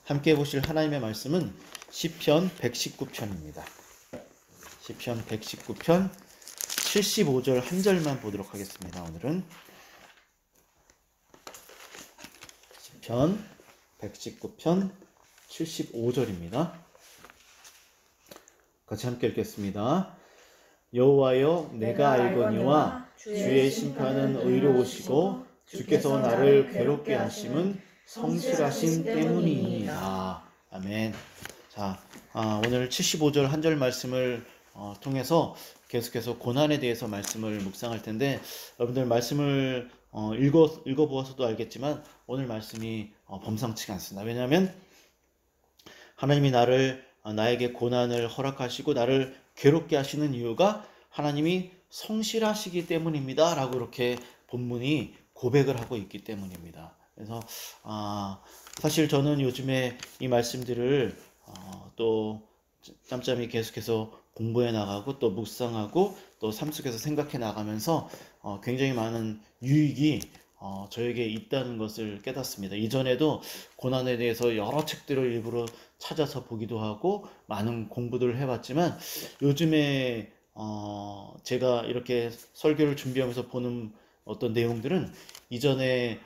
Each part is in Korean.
함께 보실 하나님의 말씀은 시편 119편입니다. 시편 119편 75절 한 절만 보도록 하겠습니다. 오늘은 시편 119편 75절입니다. 같이 함께 읽겠습니다. 여호와여, 내가 알거니와 주의 심판은 의로우시고 주께서 나를 괴롭게 하심은 성실하심 때문이니이다. 아멘. 자, 오늘 75절 한 절 말씀을 통해서 계속해서 고난에 대해서 말씀을 묵상할 텐데, 여러분들 말씀을 읽어보아서도 알겠지만 오늘 말씀이 범상치가 않습니다. 왜냐하면 하나님이 나에게 고난을 허락하시고 나를 괴롭게 하시는 이유가 하나님이 성실하시기 때문입니다 라고 이렇게 본문이 고백을 하고 있기 때문입니다. 그래서 사실 저는 요즘에 이 말씀들을 또 짬짬이 계속해서 공부해 나가고 또 묵상하고 또 삶 속에서 생각해 나가면서 굉장히 많은 유익이 저에게 있다는 것을 깨닫습니다. 이전에도 고난에 대해서 여러 책들을 일부러 찾아서 보기도 하고 많은 공부들을 해봤지만, 요즘에 제가 이렇게 설교를 준비하면서 보는 어떤 내용들은 이전에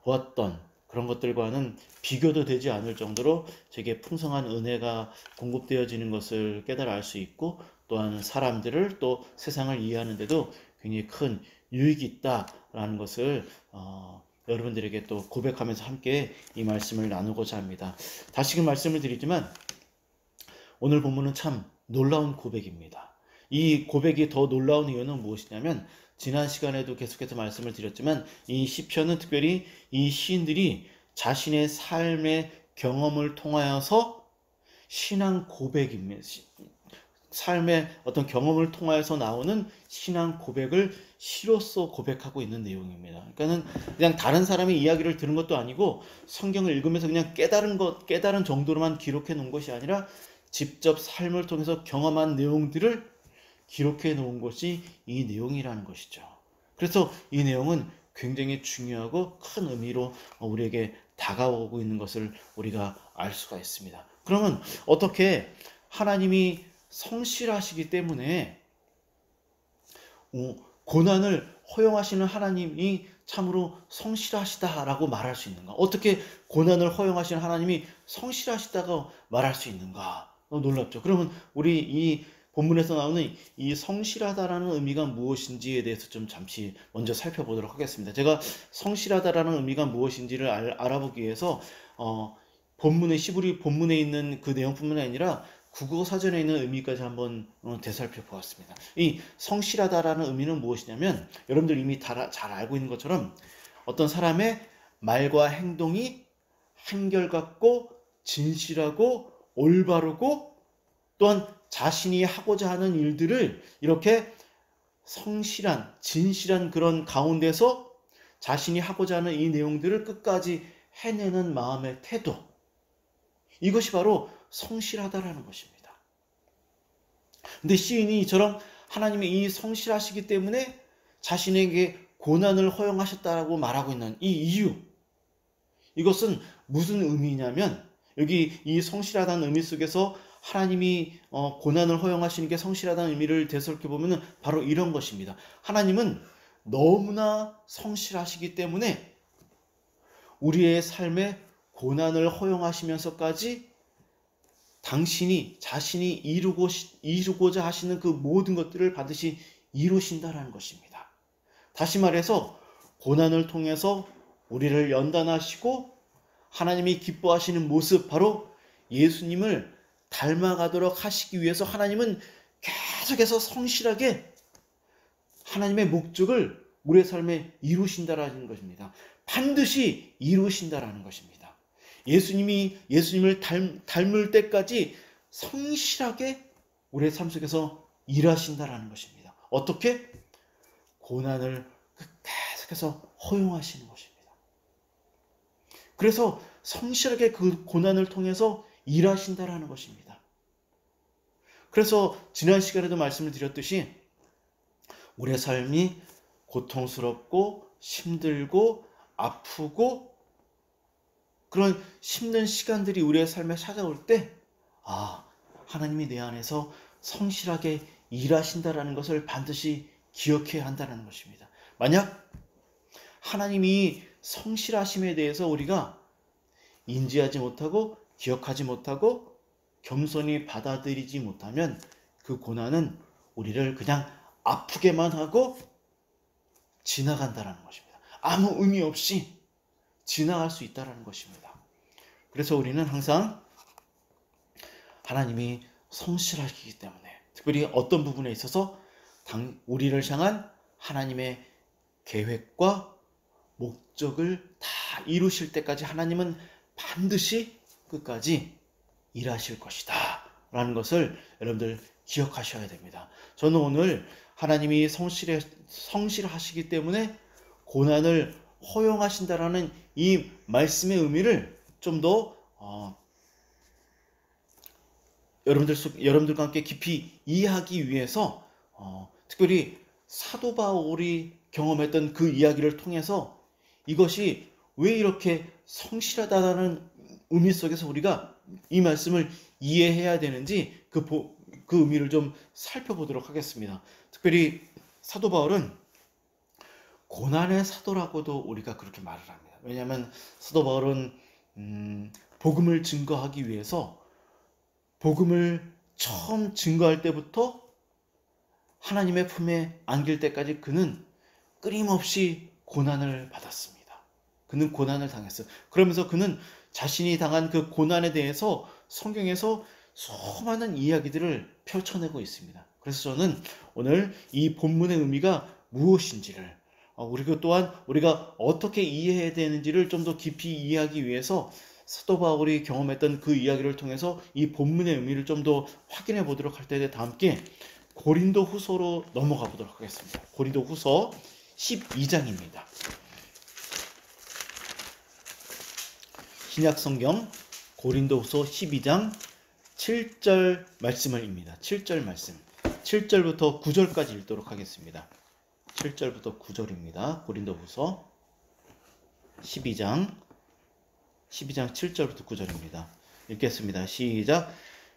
보았던 그런 것들과는 비교도 되지 않을 정도로 제게 풍성한 은혜가 공급되어지는 것을 깨달아 알 수 있고, 또한 사람들을 또 세상을 이해하는 데도 굉장히 큰 유익이 있다라는 것을 여러분들에게 또 고백하면서 함께 이 말씀을 나누고자 합니다. 다시금 말씀을 드리지만 오늘 본문은 참 놀라운 고백입니다. 이 고백이 더 놀라운 이유는 무엇이냐면, 지난 시간에도 계속해서 말씀을 드렸지만 이 시편은 특별히 이 시인들이 자신의 삶의 경험을 통하여서 신앙 고백입니다. 삶의 어떤 경험을 통하여서 나오는 신앙 고백을 시로써 고백하고 있는 내용입니다. 그러니까는 그냥 다른 사람의 이야기를 들은 것도 아니고 성경을 읽으면서 그냥 깨달은 정도로만 기록해 놓은 것이 아니라 직접 삶을 통해서 경험한 내용들을 기록해 놓은 것이 이 내용이라는 것이죠. 그래서 이 내용은 굉장히 중요하고 큰 의미로 우리에게 다가오고 있는 것을 우리가 알 수가 있습니다. 그러면 어떻게 하나님이 성실하시기 때문에 고난을 허용하시는 하나님이 참으로 성실하시다라고 말할 수 있는가? 어떻게 고난을 허용하시는 하나님이 성실하시다고 말할 수 있는가? 놀랍죠. 그러면 우리 이 본문에서 나오는 이 성실하다라는 의미가 무엇인지에 대해서 좀 잠시 먼저 살펴보도록 하겠습니다. 제가 성실하다라는 의미가 무엇인지를 알아보기 위해서 시브리 본문에 있는 그 내용뿐만 아니라 국어 사전에 있는 의미까지 한번 되살펴 보았습니다. 이 성실하다라는 의미는 무엇이냐면, 여러분들 이미 잘 알고 있는 것처럼 어떤 사람의 말과 행동이 한결같고 진실하고 올바르고, 또한 자신이 하고자 하는 일들을 이렇게 성실한 진실한 그런 가운데서 자신이 하고자 하는 이 내용들을 끝까지 해내는 마음의 태도, 이것이 바로 성실하다라는 것입니다. 근데 시인이 이처럼 하나님이 이 성실하시기 때문에 자신에게 고난을 허용하셨다라고 말하고 있는 이 이유, 이것은 무슨 의미냐면, 여기 이 성실하다는 의미 속에서 하나님이 고난을 허용하시는 게 성실하다는 의미를 되살펴보면 바로 이런 것입니다. 하나님은 너무나 성실하시기 때문에 우리의 삶에 고난을 허용하시면서까지 자신이 이루고자 하시는 그 모든 것들을 반드시 이루신다라는 것입니다. 다시 말해서 고난을 통해서 우리를 연단하시고 하나님이 기뻐하시는 모습, 바로 예수님을 닮아가도록 하시기 위해서 하나님은 계속해서 성실하게 하나님의 목적을 우리의 삶에 이루신다라는 것입니다. 반드시 이루신다라는 것입니다. 예수님을 닮을 때까지 성실하게 우리의 삶 속에서 일하신다라는 것입니다. 어떻게? 고난을 계속해서 허용하시는 것입니다. 그래서 성실하게 그 고난을 통해서 일하신다라는 것입니다. 그래서 지난 시간에도 말씀을 드렸듯이 우리의 삶이 고통스럽고 힘들고 아프고 그런 힘든 시간들이 우리의 삶에 찾아올 때, 하나님이 내 안에서 성실하게 일하신다라는 것을 반드시 기억해야 한다는 것입니다. 만약 하나님이 성실하심에 대해서 우리가 인지하지 못하고 기억하지 못하고 겸손히 받아들이지 못하면 그 고난은 우리를 그냥 아프게만 하고 지나간다는 것입니다. 아무 의미 없이 지나갈 수 있다는 것입니다. 그래서 우리는 항상 하나님이 성실하시기 때문에, 특별히 어떤 부분에 있어서 우리를 향한 하나님의 계획과 목적을 다 이루실 때까지 하나님은 반드시 끝까지 일하실 것이다 라는 것을 여러분들 기억하셔야 됩니다. 저는 오늘 하나님이 성실하시기 때문에 고난을 허용하신다라는 이 말씀의 의미를 좀 더 여러분들과 함께 깊이 이해하기 위해서 특별히 사도 바울이 경험했던 그 이야기를 통해서 이것이 왜 이렇게 성실하다는 의미 속에서 우리가 이 말씀을 이해해야 되는지 그 의미를 좀 살펴보도록 하겠습니다. 특별히 사도 바울은 고난의 사도라고도 우리가 그렇게 말을 합니다. 왜냐하면 사도 바울은 복음을 증거하기 위해서 복음을 처음 증거할 때부터 하나님의 품에 안길 때까지 그는 끊임없이 고난을 받았습니다. 그는 고난을 당했어요. 그러면서 그는 자신이 당한 그 고난에 대해서 성경에서 수많은 이야기들을 펼쳐내고 있습니다. 그래서 저는 오늘 이 본문의 의미가 무엇인지를 그리고 또한 우리가 어떻게 이해해야 되는지를 좀 더 깊이 이해하기 위해서 사도 바울이 경험했던 그 이야기를 통해서 이 본문의 의미를 좀 더 확인해 보도록 할 텐데, 다 함께 고린도 후서로 넘어가 보도록 하겠습니다. 고린도 후서 12장입니다. 신약 성경 고린도 후서 12장 7절 말씀을 입니다. 7절 말씀. 7절부터 9절까지 읽도록 하겠습니다. 7절부터 9절입니다. 고린도 후서 12장 7절부터 9절입니다. 읽겠습니다. 시작.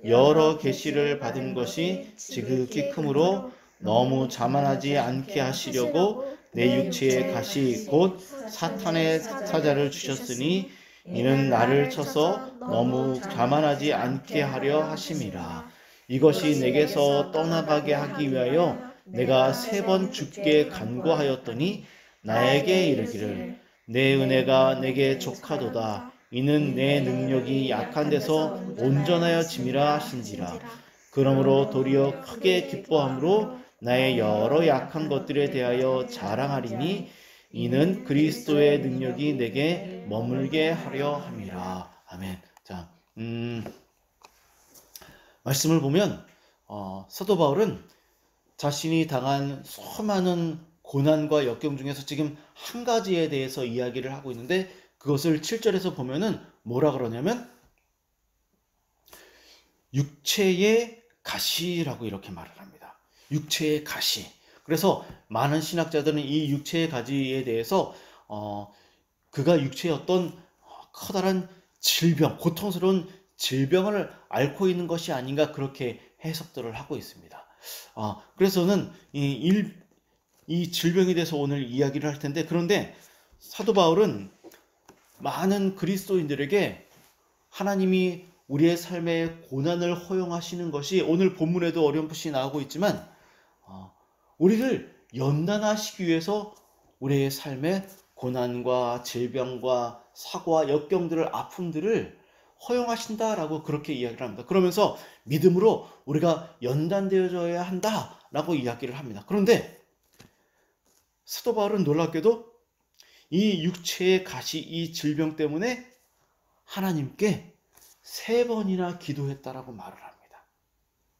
여러 계시를 받은 것이 지극히 크므로 너무 자만하지 않게 하시려고 내 육체의 가시 곧 사탄의 사자를 주셨으니 이는 나를 쳐서 너무 자만하지 않게 하려 하심이라. 이것이 내게서 떠나가게 하기 위하여 내가 3번 주께 간구하였더니 나에게 이르기를 내 은혜가 내게 족하도다. 이는 내 능력이 약한 데서 온전하여 짐이라 하신지라. 그러므로 도리어 크게 기뻐함으로 나의 여러 약한 것들에 대하여 자랑하리니 이는 그리스도의 능력이 내게 머물게 하려 함이라. 아멘. 자, 말씀을 보면 사도 바울은 자신이 당한 수많은 고난과 역경 중에서 지금 한 가지에 대해서 이야기를 하고 있는데, 그것을 7절에서 보면은 뭐라 그러냐면 육체의 가시라고 이렇게 말을 합니다. 육체의 가시. 그래서 많은 신학자들은 이 육체의 가시에 대해서 그가 육체의 어떤 커다란 질병, 고통스러운 질병을 앓고 있는 것이 아닌가, 그렇게 해석들을 하고 있습니다. 그래서는 이 질병에 대해서 오늘 이야기를 할 텐데, 그런데 사도 바울은 많은 그리스도인들에게 하나님이 우리의 삶에 고난을 허용하시는 것이 오늘 본문에도 어렴풋이 나오고 있지만 우리를 연단하시기 위해서 우리의 삶에 고난과 질병과 사고와 역경들을, 아픔들을 허용하신다라고 그렇게 이야기를 합니다. 그러면서 믿음으로 우리가 연단되어져야 한다라고 이야기를 합니다. 그런데 사도 바울은 놀랍게도 이 육체의 가시, 이 질병 때문에 하나님께 3번이나 기도했다라고 말을 합니다.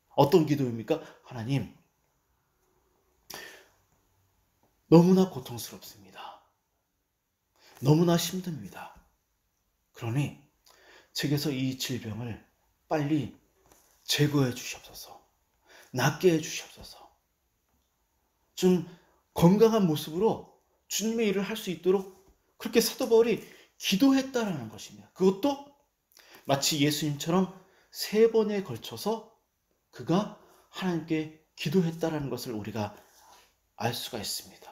어떤 기도입니까? 하나님, 너무나 고통스럽습니다. 너무나 힘듭니다. 그러니 제게서 이 질병을 빨리 제거해 주시옵소서. 낫게 해 주시옵소서. 좀 건강한 모습으로 주님의 일을 할 수 있도록, 그렇게 사도 바울이 기도했다라는 것입니다. 그것도 마치 예수님처럼 3번에 걸쳐서 그가 하나님께 기도했다라는 것을 우리가 알 수가 있습니다.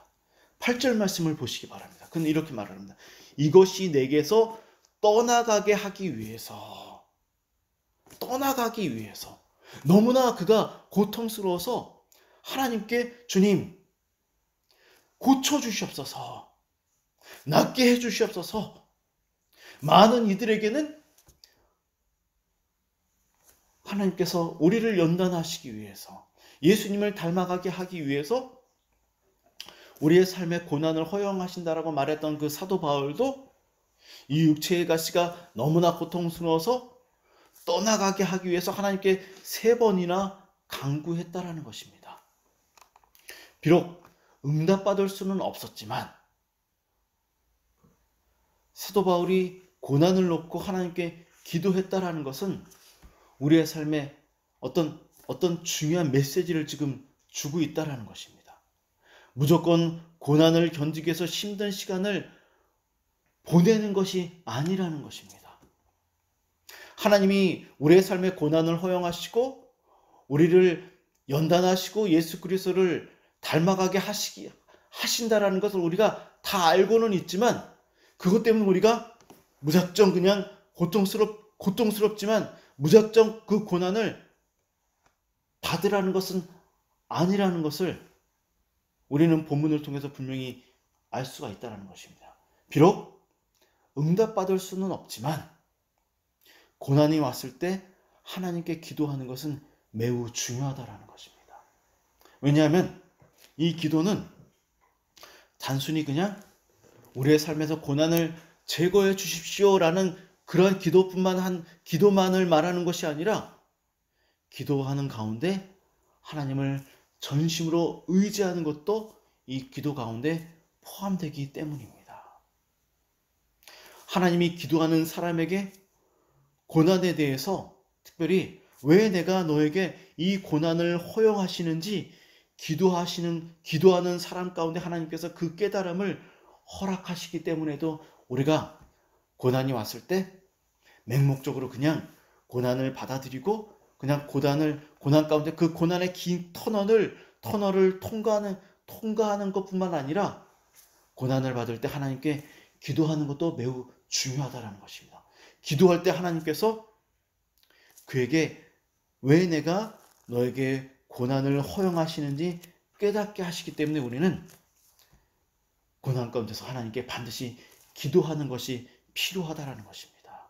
8절 말씀을 보시기 바랍니다. 그는 이렇게 말합니다. 이것이 내게서 떠나가게 하기 위해서 너무나 그가 고통스러워서 하나님께 주님 고쳐주시옵소서, 낫게 해주시옵소서. 많은 이들에게는 하나님께서 우리를 연단하시기 위해서, 예수님을 닮아가게 하기 위해서 우리의 삶의 고난을 허용하신다라고 말했던 그 사도 바울도 이 육체의 가시가 너무나 고통스러워서 떠나가게 하기 위해서 하나님께 3번이나 간구했다라는 것입니다. 비록 응답받을 수는 없었지만 사도 바울이 고난을 놓고 하나님께 기도했다라는 것은 우리의 삶에 어떤 중요한 메시지를 지금 주고 있다라는 것입니다. 무조건 고난을 견디기 위해서 힘든 시간을 보내는 것이 아니라는 것입니다. 하나님이 우리의 삶에 고난을 허용하시고 우리를 연단하시고 예수 그리스도를 닮아가게 하신다라는 것을 우리가 다 알고는 있지만, 그것 때문에 우리가 무작정 그냥 고통스럽지만 무작정 그 고난을 받으라는 것은 아니라는 것을 우리는 본문을 통해서 분명히 알 수가 있다는 것입니다. 비록 응답받을 수는 없지만 고난이 왔을 때 하나님께 기도하는 것은 매우 중요하다는 것입니다. 왜냐하면 이 기도는 단순히 그냥 우리의 삶에서 고난을 제거해 주십시오라는 그러한 기도만을 말하는 것이 아니라, 기도하는 가운데 하나님을 전심으로 의지하는 것도 이 기도 가운데 포함되기 때문입니다. 하나님이 기도하는 사람에게 고난에 대해서, 특별히 왜 내가 너에게 이 고난을 허용하시는지 기도하는 사람 가운데 하나님께서 그 깨달음을 허락하시기 때문에도 우리가 고난이 왔을 때 맹목적으로 그냥 고난을 받아들이고 그냥 고난 가운데 그 고난의 긴 터널을 통과하는 것뿐만 아니라 고난을 받을 때 하나님께 기도하는 것도 매우 중요하다는 것입니다. 기도할 때 하나님께서 그에게 왜 내가 너에게 고난을 허용하시는지 깨닫게 하시기 때문에 우리는 고난 가운데서 하나님께 반드시 기도하는 것이 필요하다는 것입니다.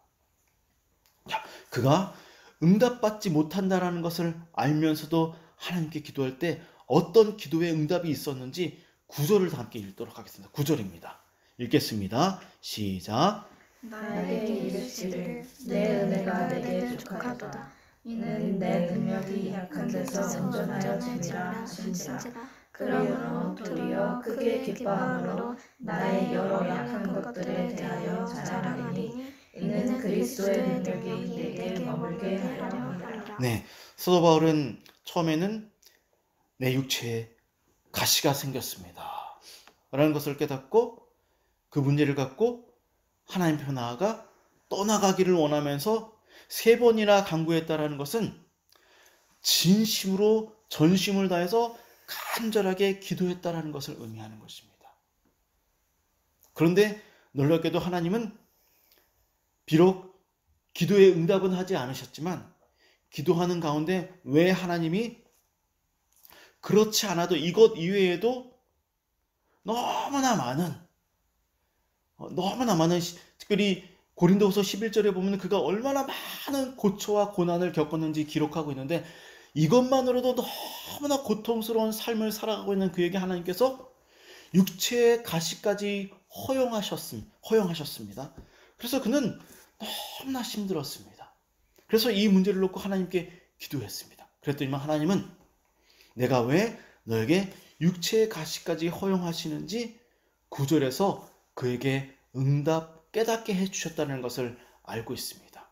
자, 그가 응답받지 못한다라는 것을 알면서도 하나님께 기도할 때 어떤 기도의 응답이 있었는지 9절을 함께 읽도록 하겠습니다. 9절입니다. 읽겠습니다. 시작. 나에게 이르시기를 내 은혜가 내게 족하도다. 이는 내 능력이 약한 데서 온전하여 짐이라 하신지라. 그러므로 도리어 크게 기뻐함으로 나의 여러 약한 것들에 대하여 자랑하리니 이는 그리스도의 능력이 내게 머물게 하려 함이라. 네, 사도 바울은 처음에는 내 육체에 가시가 생겼습니다 라는 것을 깨닫고 그 문제를 갖고 하나님 앞에 나아가 떠나가기를 원하면서 3번이나 간구했다라는 것은 진심으로 전심을 다해서 간절하게 기도했다라는 것을 의미하는 것입니다. 그런데 놀랍게도 하나님은 비록 기도에 응답은 하지 않으셨지만 기도하는 가운데 왜 하나님이 그렇지 않아도 이것 이외에도 너무나 많은 특별히 고린도후서 11절에 보면 그가 얼마나 많은 고초와 고난을 겪었는지 기록하고 있는데, 이것만으로도 너무나 고통스러운 삶을 살아가고 있는 그에게 하나님께서 육체의 가시까지 허용하셨습니다. 그래서 그는 너무나 힘들었습니다. 그래서 이 문제를 놓고 하나님께 기도했습니다. 그랬더니만 하나님은 내가 왜 너에게 육체의 가시까지 허용하시는지 9절에서 그에게 깨닫게 해주셨다는 것을 알고 있습니다.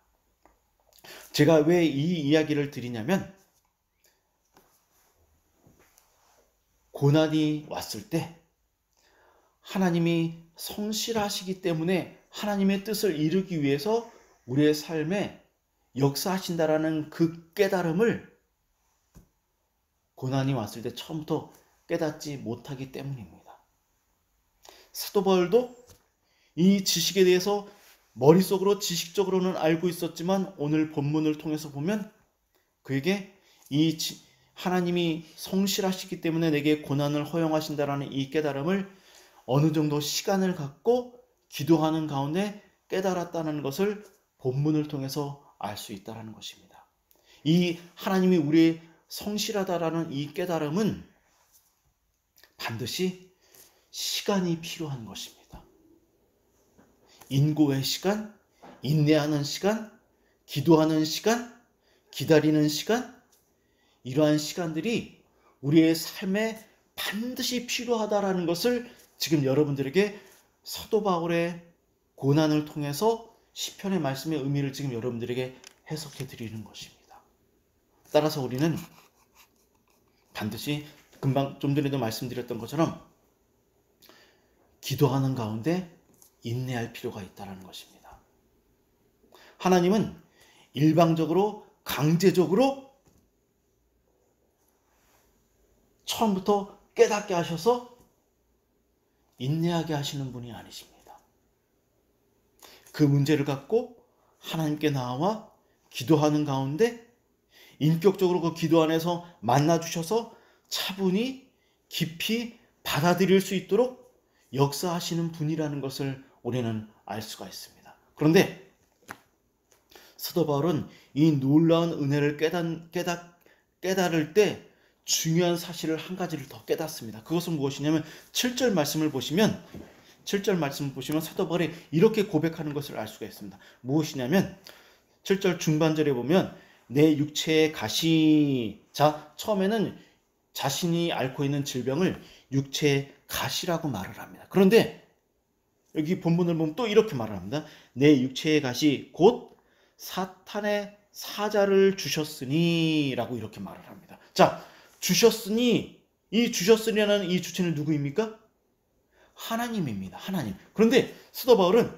제가 왜 이 이야기를 드리냐면, 고난이 왔을 때 하나님이 성실하시기 때문에 하나님의 뜻을 이루기 위해서 우리의 삶에 역사하신다라는 그 깨달음을 고난이 왔을 때 처음부터 깨닫지 못하기 때문입니다. 사도 바울도 이 지식에 대해서 머릿속으로 지식적으로는 알고 있었지만 오늘 본문을 통해서 보면 그에게 하나님이 성실하시기 때문에 내게 고난을 허용하신다라는 이 깨달음을 어느 정도 시간을 갖고 기도하는 가운데 깨달았다는 것을 본문을 통해서 알 수 있다는 것입니다. 이 하나님이 우리의 성실하다라는 이 깨달음은 반드시 시간이 필요한 것입니다. 인고의 시간, 인내하는 시간, 기도하는 시간, 기다리는 시간, 이러한 시간들이 우리의 삶에 반드시 필요하다라는 것을 지금 여러분들에게 사도 바울의 고난을 통해서 시편의 말씀의 의미를 지금 여러분들에게 해석해 드리는 것입니다. 따라서 우리는 반드시 금방 좀 전에도 말씀드렸던 것처럼 기도하는 가운데 인내할 필요가 있다는 것입니다. 하나님은 일방적으로 강제적으로 처음부터 깨닫게 하셔서 인내하게 하시는 분이 아니십니다. 그 문제를 갖고 하나님께 나와 기도하는 가운데 인격적으로 그 기도 안에서 만나주셔서 차분히 깊이 받아들일 수 있도록 역사하시는 분이라는 것을 우리는 알 수가 있습니다. 그런데 사도 바울은 이 놀라운 은혜를 깨달을 때 중요한 사실을 한 가지를 더 깨닫습니다. 그것은 무엇이냐면 7절 말씀을 보시면 사도 바울이 이렇게 고백하는 것을 알 수가 있습니다. 무엇이냐면 7절 중반절에 보면 내 육체의 가시, 처음에는 자신이 앓고 있는 질병을 육체의 가시라고 말을 합니다. 그런데 여기 본문을 보면 또 이렇게 말을 합니다. 내 육체의 가시 곧 사탄의 사자를 주셨으니 라고 이렇게 말을 합니다. 주셨으니, 이 주셨으니라는 이 주체는 누구입니까? 하나님입니다. 하나님. 그런데 사도 바울은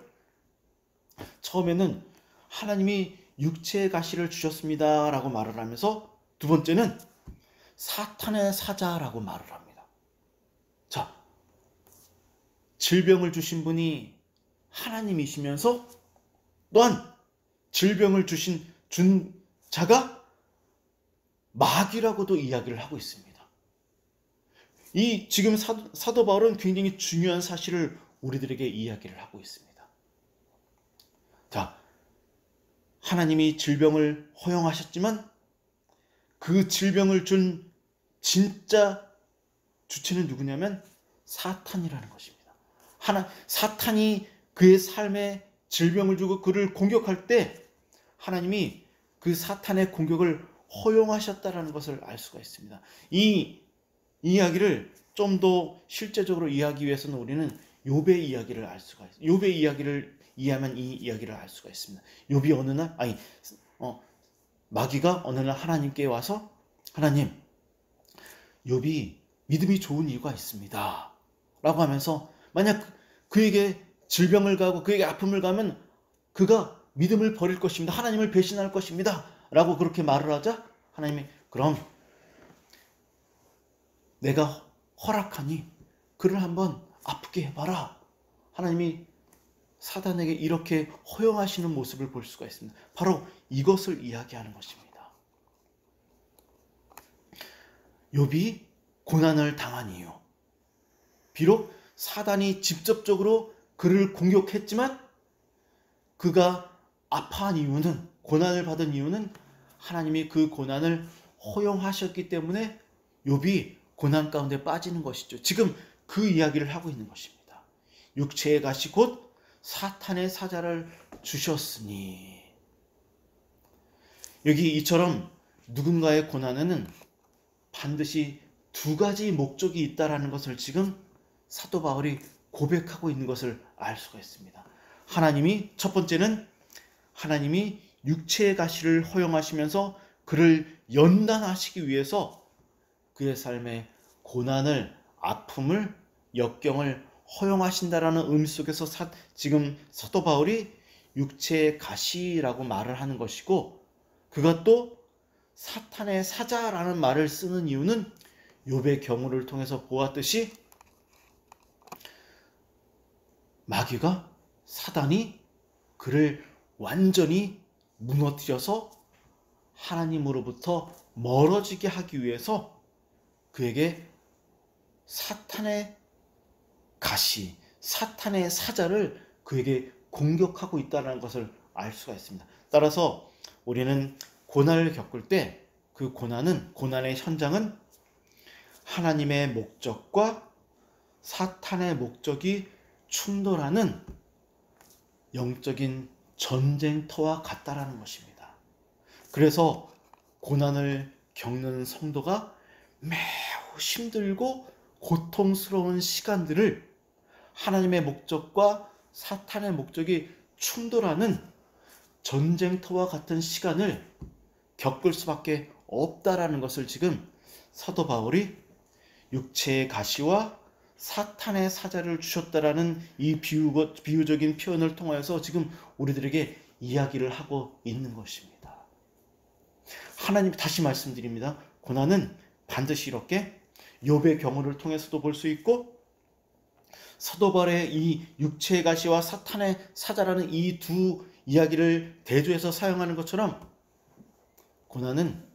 처음에는 하나님이 육체의 가시를 주셨습니다 라고 말을 하면서 두 번째는 사탄의 사자라고 말을 합니다. 질병을 주신 분이 하나님이시면서 또한 질병을 준 자가 마귀라고도 이야기를 하고 있습니다. 이 지금 사도 바울은 굉장히 중요한 사실을 우리들에게 이야기를 하고 있습니다. 하나님이 질병을 허용하셨지만 그 질병을 준 진짜 주체는 누구냐면 사탄이라는 것입니다. 사탄이 그의 삶에 질병을 주고 그를 공격할 때 하나님이 그 사탄의 공격을 허용하셨다라는 것을 알 수가 있습니다. 이 이야기를 좀 더 실제적으로 이해하기 위해서는 우리는 욥의 이야기를 알 수가 있습니다. 욥의 이야기를 이해하면 이 이야기를 알 수가 있습니다. 욥이 어느 날 마귀가 어느 날 하나님께 와서 하나님, 욥이 믿음이 좋은 이유가 있습니다 라고 하면서 만약 그에게 질병을 가고 그에게 아픔을 가면 그가 믿음을 버릴 것입니다. 하나님을 배신할 것입니다 라고 그렇게 말을 하자 하나님이 그럼 내가 허락하니 그를 한번 아프게 해봐라. 하나님이 사단에게 이렇게 허용하시는 모습을 볼 수가 있습니다. 바로 이것을 이야기하는 것입니다. 욥이 고난을 당한 이유, 비록 사단이 직접적으로 그를 공격했지만 그가 아파한 이유는, 고난을 받은 이유는 하나님이 그 고난을 허용하셨기 때문에 욥이 고난 가운데 빠지는 것이죠. 지금 그 이야기를 하고 있는 것입니다. 육체의 가시 곧 사탄의 사자를 주셨으니. 여기 이처럼 누군가의 고난에는 반드시 두 가지 목적이 있다라는 것을 지금 사도 바울이 고백하고 있는 것을 알 수가 있습니다. 첫 번째는 하나님이 육체의 가시를 허용하시면서 그를 연단하시기 위해서 그의 삶에 고난을, 아픔을, 역경을 허용하신다라는 의미 속에서 지금 사도 바울이 육체의 가시라고 말을 하는 것이고, 그것도 사탄의 사자라는 말을 쓰는 이유는 욥의 경우를 통해서 보았듯이 마귀가, 사단이 그를 완전히 무너뜨려서 하나님으로부터 멀어지게 하기 위해서 그에게 사탄의 가시, 사탄의 사자를 그에게 공격하고 있다는 것을 알 수가 있습니다. 따라서 우리는 고난을 겪을 때 그 고난의 현장은 하나님의 목적과 사탄의 목적이 충돌하는 영적인 전쟁터와 같다라는 것입니다. 그래서 고난을 겪는 성도가 매우 힘들고 고통스러운 시간들을 하나님의 목적과 사탄의 목적이 충돌하는 전쟁터와 같은 시간을 겪을 수밖에 없다라는 것을 지금 사도 바울이 육체의 가시와 사탄의 사자를 주셨다라는 이 비유적인 표현을 통해서 지금 우리들에게 이야기를 하고 있는 것입니다. 하나님, 다시 말씀드립니다. 고난은 반드시 이렇게 욥의 경우를 통해서도 볼 수 있고, 사도 바울의 이 육체의 가시와 사탄의 사자라는 이 두 이야기를 대조해서 사용하는 것처럼 고난은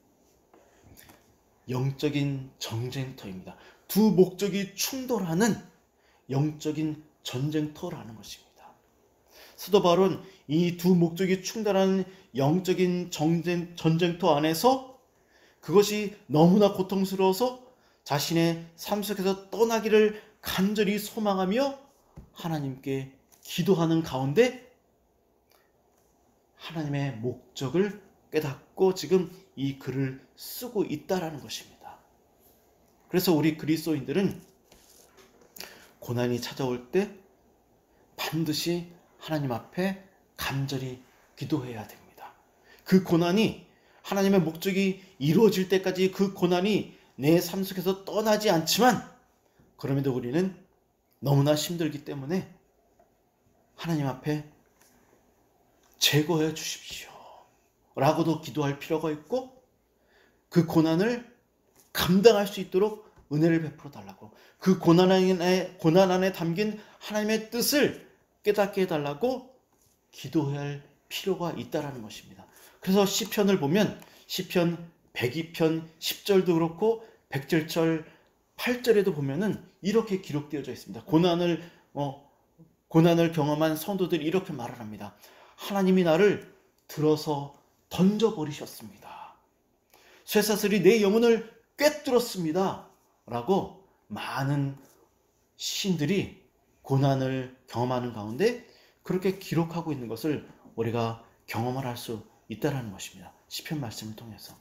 영적인 전쟁터입니다. 두 목적이 충돌하는 영적인 전쟁터라는 것입니다. 사도 바울은 이 두 목적이 충돌하는 영적인 전쟁터 안에서 그것이 너무나 고통스러워서 자신의 삶 속에서 떠나기를 간절히 소망하며 하나님께 기도하는 가운데 하나님의 목적을 깨닫고 지금 이 글을 쓰고 있다라는 것입니다. 그래서 우리 그리스도인들은 고난이 찾아올 때 반드시 하나님 앞에 간절히 기도해야 됩니다. 그 고난이 하나님의 목적이 이루어질 때까지 그 고난이 내 삶 속에서 떠나지 않지만, 그럼에도 우리는 너무나 힘들기 때문에 하나님 앞에 제거해 주십시오 라고도 기도할 필요가 있고, 그 고난을 감당할 수 있도록 은혜를 베풀어 달라고, 그 고난 안에 담긴 하나님의 뜻을 깨닫게 해달라고 기도할 필요가 있다라는 것입니다. 그래서 시편을 보면 시편 102편 10절도 그렇고 107절 8절에도 보면은 이렇게 기록되어져 있습니다. 고난을 경험한 성도들이 이렇게 말을 합니다. 하나님이 나를 들어서 던져버리셨습니다. 쇠사슬이 내 영혼을 꿰뚫었습니다 라고 많은 시인들이 고난을 경험하는 가운데 그렇게 기록하고 있는 것을 우리가 경험을 할 수 있다는 것입니다. 시편 말씀을 통해서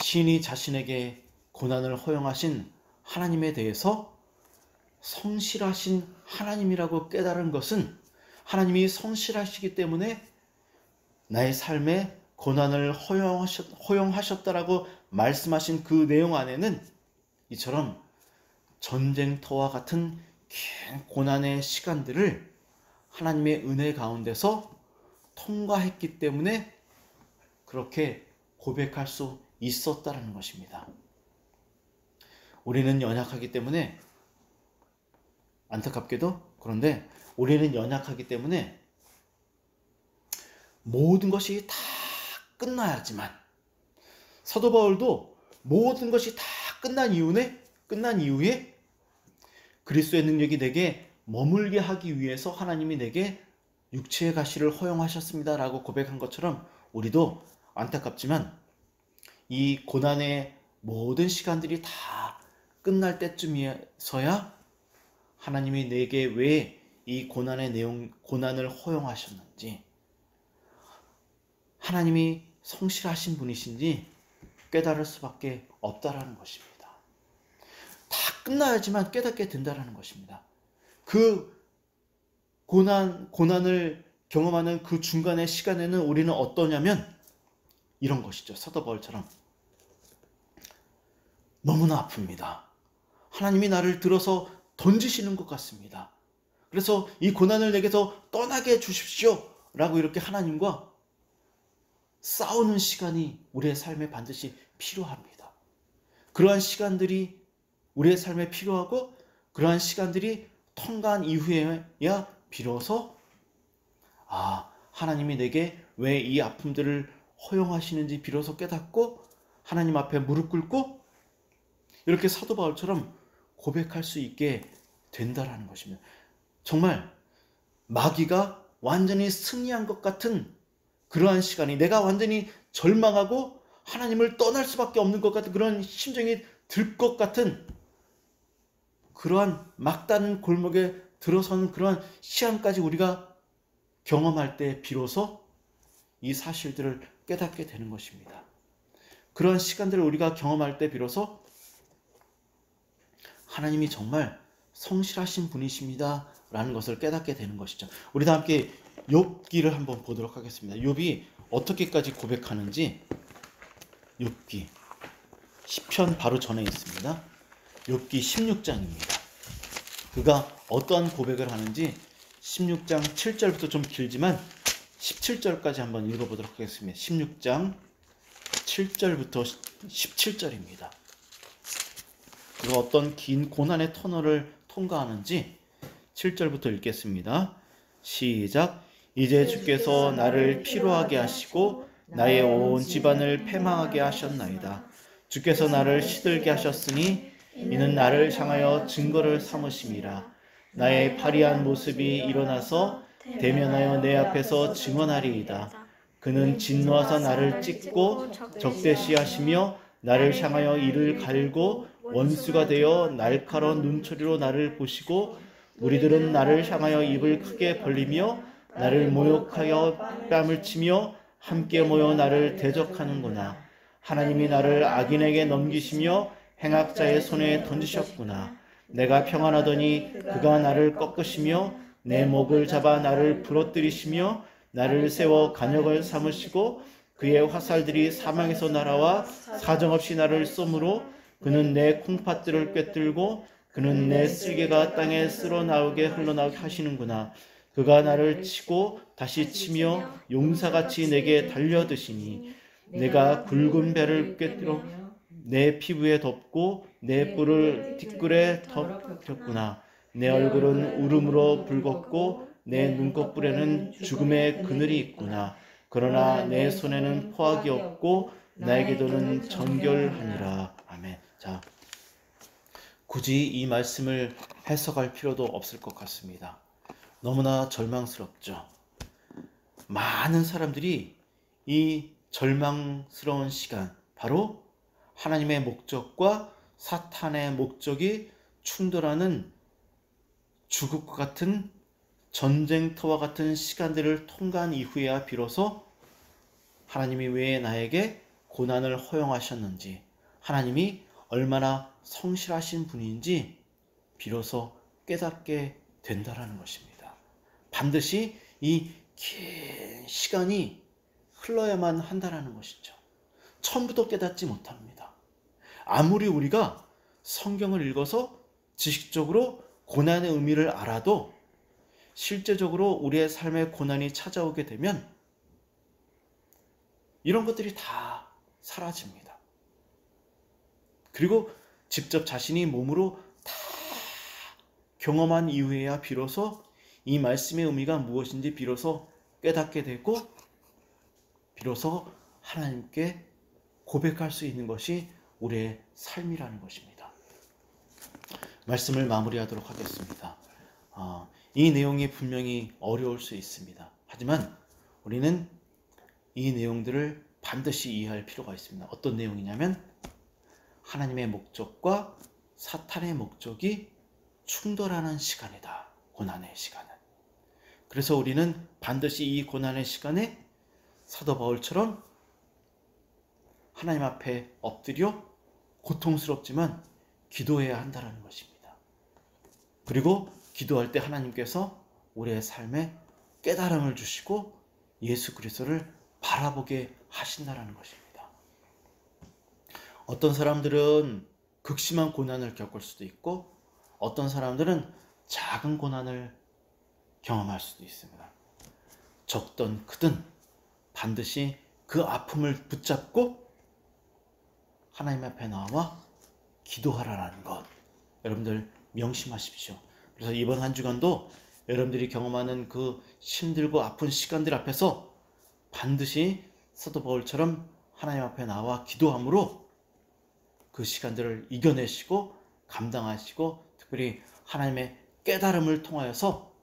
시인이 자신에게 고난을 허용하신 하나님에 대해서 성실하신 하나님이라고 깨달은 것은, 하나님이 성실하시기 때문에 나의 삶에 고난을 허용하셨다라고 말씀하신 그 내용 안에는 이처럼 전쟁터와 같은 긴 고난의 시간들을 하나님의 은혜 가운데서 통과했기 때문에 그렇게 고백할 수 있었다는 것입니다. 우리는 연약하기 때문에, 안타깝게도 그런데 우리는 연약하기 때문에 모든 것이 다 끝나야지만, 사도 바울도 모든 것이 다 끝난 이후에 그리스도의 능력이 내게 머물게 하기 위해서 하나님이 내게 육체의 가시를 허용하셨습니다 라고 고백한 것처럼, 우리도 안타깝지만 이 고난의 모든 시간들이 다 끝날 때쯤에서야 하나님이 내게 왜 이 고난을 허용하셨는지, 하나님이 성실하신 분이신지 깨달을 수밖에 없다라는 것입니다. 다 끝나야지만 깨닫게 된다라는 것입니다. 그 고난을 경험하는 그 중간의 시간에는 우리는 어떠냐면 이런 것이죠. 사도 바울처럼 너무나 아픕니다. 하나님이 나를 들어서 던지시는 것 같습니다. 그래서 이 고난을 내게서 떠나게 해 주십시오 라고 이렇게 하나님과 싸우는 시간이 우리의 삶에 반드시 필요합니다. 그러한 시간들이 우리의 삶에 필요하고 그러한 시간들이 통과한 이후에야 비로소 하나님이 내게 왜 이 아픔들을 허용하시는지 비로소 깨닫고 하나님 앞에 무릎 꿇고 이렇게 사도 바울처럼 고백할 수 있게 된다라는 것입니다. 정말 마귀가 완전히 승리한 것 같은 그러한 시간이, 내가 완전히 절망하고 하나님을 떠날 수밖에 없는 것 같은 그런 심정이 들 것 같은 그러한 막다른 골목에 들어서는 그러한 시간까지 우리가 경험할 때 비로소 이 사실들을 깨닫게 되는 것입니다. 그러한 시간들을 우리가 경험할 때 비로소 하나님이 정말 성실하신 분이십니다 라는 것을 깨닫게 되는 것이죠. 우리 다 함께 욥기를 한번 보도록 하겠습니다. 욥이 어떻게까지 고백하는지 욥기 시편 바로 전에 있습니다. 욥기 16장입니다. 그가 어떠한 고백을 하는지 16장 7절부터 좀 길지만 17절까지 한번 읽어보도록 하겠습니다. 16장 7절부터 17절입니다. 그가 어떤 긴 고난의 터널을 통과하는지 7절부터 읽겠습니다. 시작. 이제 주께서 나를 피로하게 하시고 나의 온 집안을 패망하게 하셨나이다. 주께서 나를 시들게 하셨으니 이는 나를 향하여 증거를 삼으심이라. 나의 파리한 모습이 일어나서 대면하여 내 앞에서 증언하리이다. 그는 진노하사 나를 찢고 적대시하시며 나를 향하여 이를 갈고 원수가 되어 날카로운 눈초리로 나를 보시고 무리들은 나를 향하여 입을 크게 벌리며 나를 모욕하여 뺨을 치며 함께 모여 나를 대적하는구나. 하나님이 나를 악인에게 넘기시며 행악자의 손에 던지셨구나. 내가 평안하더니 그가 나를 꺾으시며 내 목을 잡아 나를 부러뜨리시며 나를 세워 간역을 삼으시고 그의 화살들이 사망에서 날아와 사정없이 나를 쏘므로 그는 내 콩팥들을 꿰뚫고 그는 내 쓸개가 땅에 쓸어나오게 흘러나오게 하시는구나. 그가 나를 치고 다시 치며 용사같이 내게 달려드시니 내가 굵은 배를 꿰뚫어 내 피부에 덮고 내 뿔을 뒷굴에 덮였구나. 내 얼굴은 울음으로 붉었고 내 눈꺼풀에는 죽음의 그늘이 있구나. 그러나 내 손에는 포악이 없고 나의 기도는 정결하니라. 아멘. 자, 굳이 이 말씀을 해석할 필요도 없을 것 같습니다. 너무나 절망스럽죠. 많은 사람들이 이 절망스러운 시간, 바로 하나님의 목적과 사탄의 목적이 충돌하는 죽을 것 같은 전쟁터와 같은 시간들을 통과한 이후에야 비로소 하나님이 왜 나에게 고난을 허용하셨는지, 하나님이 얼마나 성실하신 분인지 비로소 깨닫게 된다라는 것입니다. 반드시 이 긴 시간이 흘러야만 한다라는 것이죠. 처음부터 깨닫지 못합니다. 아무리 우리가 성경을 읽어서 지식적으로 고난의 의미를 알아도 실제적으로 우리의 삶에 고난이 찾아오게 되면 이런 것들이 다 사라집니다. 그리고 직접 자신이 몸으로 다 경험한 이후에야 비로소 이 말씀의 의미가 무엇인지 비로소 깨닫게 되고 비로소 하나님께 고백할 수 있는 것이 우리의 삶이라는 것입니다. 말씀을 마무리하도록 하겠습니다. 이 내용이 분명히 어려울 수 있습니다. 하지만 우리는 이 내용들을 반드시 이해할 필요가 있습니다. 어떤 내용이냐면 하나님의 목적과 사탄의 목적이 충돌하는 시간이다. 고난의 시간은. 그래서 우리는 반드시 이 고난의 시간에 사도 바울처럼 하나님 앞에 엎드려 고통스럽지만 기도해야 한다는 것입니다. 그리고 기도할 때 하나님께서 우리의 삶에 깨달음을 주시고 예수 그리스도를 바라보게 하신다는 것입니다. 어떤 사람들은 극심한 고난을 겪을 수도 있고 어떤 사람들은 작은 고난을 경험할 수도 있습니다. 적든 크든 반드시 그 아픔을 붙잡고 하나님 앞에 나와 기도하라는 것, 여러분들 명심하십시오. 그래서 이번 한 주간도 여러분들이 경험하는 그 힘들고 아픈 시간들 앞에서 반드시 사도 바울처럼 하나님 앞에 나와 기도함으로 그 시간들을 이겨내시고 감당하시고 특별히 하나님의 깨달음을 통하여서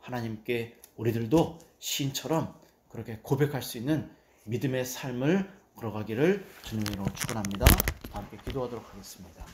하나님께 우리들도 시인처럼 그렇게 고백할 수 있는 믿음의 삶을 걸어가기를 주님으로 축원합니다. 함께 기도하도록 하겠습니다.